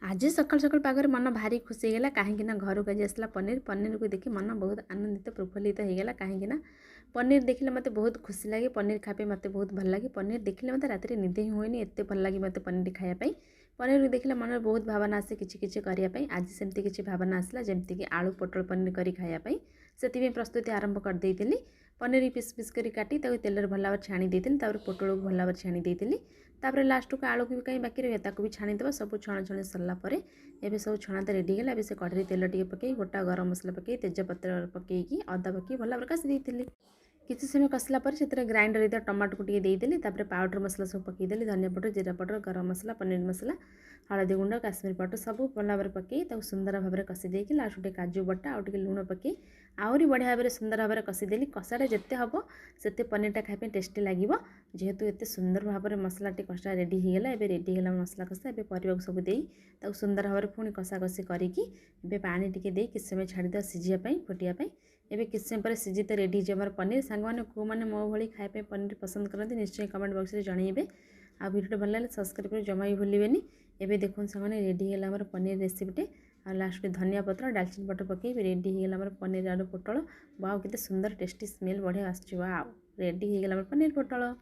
आज सकाल सकाल पागर मन भारी खुशी होगा कहीं घर को आज आसला पनीर पनीर को देखी मन बहुत आनंदित प्रफुल्लित होगा कहीं पनीर देखले मत बहुत खुशी लगे पनीर खाए मत बहुत भल लगे पनीर देखले मत रात निदे ही हुए एत भल लगे मत पनीर खायापी पनीर को देखले मन बहुत भावना आसे किसी करने आज सेमती किसी भावना आसला जमती कि आलू पोटल पनीर कर खायापी से प्रस्तुति आरंभ करदेली पनीर पिस पिस कर काटी तेल भल भाव छाणी देती पोटल को भल भाव छाणी देती तापर लास्ट को आलू को भी कहीं बाकी रहे ताको भी छाणीदेव सब छण छणी सरला एबे सब छणा तो रेडी है से कढ़ाई तेल टे पकई गोटा गरम मसला पकई तेजपत्र पकईकी अदा पकई भल भाव कषि देती किसी समय कसला से ग्राइंडर टमाटो को देदेली पाउडर मसला सब पकईदेली धनिया पाउडर जीरा पाउडर गरम मसला पनीर मसला हलदी गुंड काश्मीर पाउडर सब भल भाव पकई सुंदर भाव में कषि देकी लास्ट गोटे काजू बटा आउ टे लुण पकई आहरी बढ़िया भाव में सुंदर भाव में कषिदेली कषाटा जिते हम से पनीरटा खाई टेस्टी लगे जेहेतु एत सुंदर भाव में मसला कषा रेडी होगा एबे रेडी है मसला कषा एबे परिवा सब दे सुंदर भाव में पुणी कषा कषि करी पानी टिके दे किसी समय छाड़ीद सीझापी फुटापी एबे किसी समय पर सीझी तो रेडी हो पनीर सांग मैंने कौ मैंने मो भाई खायापी पनीर पसंद करते निश्चय कमेंट बॉक्स में जनइबे आ वीडियो भल लगे सब्सक्राइब कर जमा भी भूलें एबे देखो सांग रेडी है पनीर रेसिपीटे आ लास्ट धनिया पत्र डालचिनी पत्र पकई रेडी है पनीर आलू पोटल वाओ केते सुंदर टेस्टी स्मेल बढ़िया आसुची वाओ रेडी है पनीर पोटल।